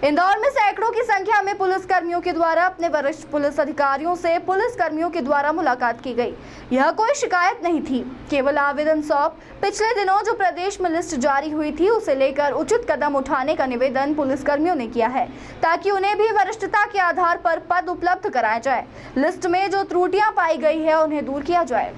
इंदौर में सैकड़ों की संख्या में पुलिसकर्मियों के द्वारा अपने वरिष्ठ पुलिस अधिकारियों से पुलिसकर्मियों के द्वारा मुलाकात की गई। यह कोई शिकायत नहीं थी, केवल आवेदन सौंप पिछले दिनों जो प्रदेश में लिस्ट जारी हुई थी उसे लेकर उचित कदम उठाने का निवेदन पुलिसकर्मियों ने किया है, ताकि उन्हें भी वरिष्ठता के आधार पर पद उपलब्ध कराया जाए। लिस्ट में जो त्रुटियां पाई गई है उन्हें दूर किया जाए।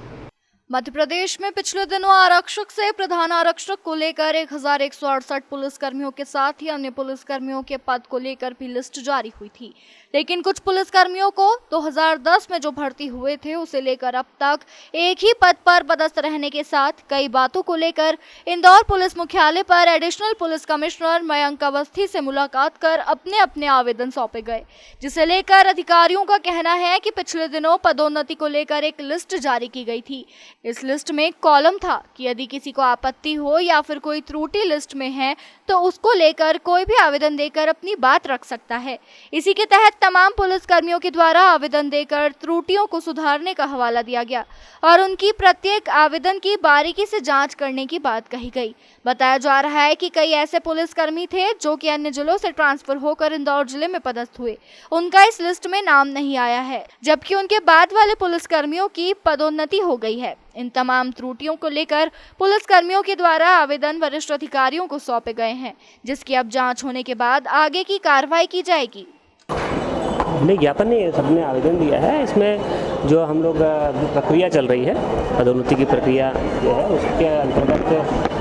मध्य प्रदेश में पिछले दिनों आरक्षक से प्रधान आरक्षक को लेकर 1168 पुलिसकर्मियों के साथ ही अन्य पुलिसकर्मियों के पद को लेकर भी लिस्ट जारी हुई थी, लेकिन कुछ पुलिसकर्मियों को 2010 में जो भर्ती हुए थे उसे लेकर अब तक एक ही पद पर पदस्थ रहने के साथ कई बातों को लेकर इंदौर पुलिस मुख्यालय पर additional police commissioner Mayank Awasthi से मुलाकात कर अपने अपने आवेदन सौंपे गए, जिसे लेकर अधिकारियों का कहना है कि पिछले दिनों पदोन्नति को लेकर एक लिस्ट जारी की गई थी। इस लिस्ट में एक कॉलम था कि यदि किसी को आपत्ति हो या फिर कोई त्रुटि लिस्ट में है तो उसको लेकर कोई भी आवेदन देकर अपनी बात रख सकता है। इसी के तहत तमाम पुलिसकर्मियों के द्वारा आवेदन देकर त्रुटियों को सुधारने का हवाला दिया गया और उनकी प्रत्येक आवेदन की बारीकी से जांच करने की बात कही गई। बताया जा रहा है कि कई ऐसे पुलिसकर्मी थे जो कि अन्य जिलों से ट्रांसफर होकर इंदौर जिले में पदस्थ हुए, उनका इस लिस्ट में नाम नहीं आया है, जबकि उनके बाद वाले पुलिसकर्मियों की पदोन्नति हो गई है। इन तमाम त्रुटियों को लेकर पुलिसकर्मियों के द्वारा आवेदन वरिष्ठ अधिकारियों को सौंपे गए हैं, जिसकी अब जांच होने के बाद आगे की कार्रवाई की जाएगी। नहीं, ज्ञापन नहीं, सबने आवेदन दिया है। इसमें जो हम लोग प्रक्रिया चल रही है, पदोन्नति की प्रक्रिया जो है उसके अंतर्गत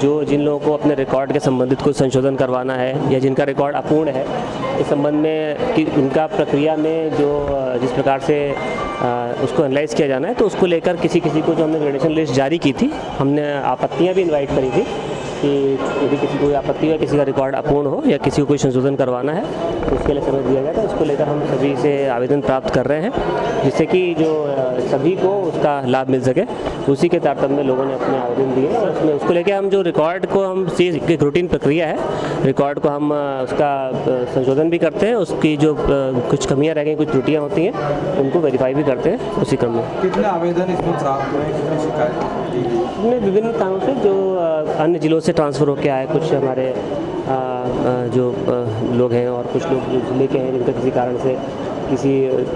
जो जिन लोगों को अपने रिकॉर्ड के संबंधित कुछ संशोधन करवाना है या जिनका रिकॉर्ड अपूर्ण है, इस संबंध में कि उनका प्रक्रिया में जो जिस प्रकार से उसको एनालाइज किया जाना है, तो उसको लेकर किसी को जो हमने ग्रेडेशन लिस्ट जारी की थी, हमने आपत्तियां भी इनवाइट करी थी कि यदि किसी को आपत्ति है, किसी का रिकॉर्ड अपूर्ण हो या किसी को कोई संशोधन करवाना है तो उसके लिए समय दिया गया था। इसको लेकर हम सभी से आवेदन प्राप्त कर रहे हैं, जिससे कि जो सभी को उसका लाभ मिल सके। उसी के तारतम्य में लोगों ने अपने आवेदन दिए और उसमें उसको लेकर हम जो रिकॉर्ड को हम एक रूटीन प्रक्रिया है, रिकॉर्ड को हम उसका संशोधन भी करते हैं, उसकी जो कुछ कमियाँ रह गई, कुछ त्रुटियाँ होती हैं, उनको वेरीफाई भी करते हैं उसी क्रम में। कितने आवेदन इसमें प्राप्त हुए, कितनी शिकायत? इसमें विभिन्न कारणों से जो अन्य जिलों से ट्रांसफ़र होकर आए, कुछ हमारे जो लोग हैं और कुछ लोग जिले के हैं जिनका किसी कारण से, किसी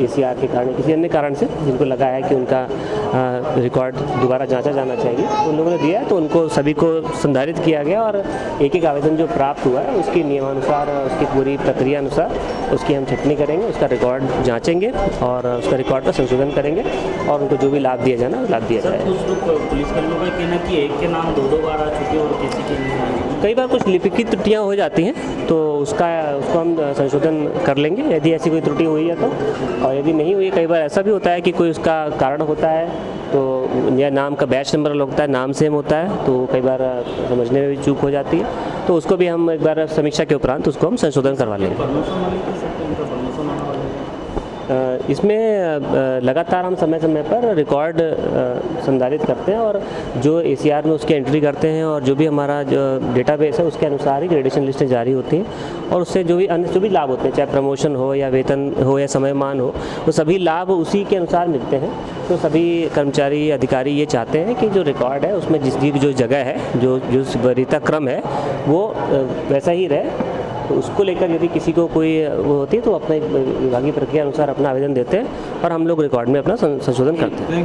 ACR के कारण, किसी अन्य कारण से जिनको लगा है कि उनका रिकॉर्ड दोबारा जांचा जाना चाहिए, तो उन लोगों ने दिया है, तो उनको सभी को संधारित किया गया और एक आवेदन जो प्राप्त हुआ है उसकी नियमानुसार, उसकी पूरी प्रक्रिया अनुसार उसकी हम छटनी करेंगे, उसका रिकॉर्ड जांचेंगे और उसका रिकॉर्ड का संशोधन करेंगे और उनको जो भी लाभ दिया जाना वो लाभ दिया जाएगा। कुछ पुलिसकर्मियों का कहना कि एक के नाम दो बार आ चुके और किसी के नहीं। कई बार कुछ लिपिक त्रुटियाँ हो जाती हैं, तो उसको हम संशोधन कर लेंगे यदि ऐसी कोई त्रुटि हुई है तो, और यदि नहीं हुई, कई बार ऐसा भी होता है कि कोई उसका कारण होता है तो या नाम का बैच नंबर अलग होता है, नाम सेम होता है, तो कई बार समझने में भी चूक हो जाती है, तो उसको भी हम एक बार समीक्षा के उपरांत उसको हम संशोधन करवा लेंगे। इसमें लगातार हम समय समय पर रिकॉर्ड संधारित करते हैं और जो ACR में उसकी एंट्री करते हैं और जो भी हमारा जो डेटाबेस है उसके अनुसार ही ग्रेडेशन लिस्टें जारी होती हैं और उससे जो भी लाभ होते हैं, चाहे प्रमोशन हो या वेतन हो या समयमान हो, वो सभी लाभ उसी के अनुसार मिलते हैं। तो सभी कर्मचारी अधिकारी ये चाहते हैं कि जो रिकॉर्ड है उसमें जिसकी जो जगह है, जो वरीयता क्रम है वो वैसा ही रहे। तो उसको लेकर यदि किसी को कोई वो होती है तो अपने विभागीय प्रक्रिया अनुसार अपना आवेदन देते हैं और हम लोग रिकॉर्ड में अपना संशोधन करते हैं।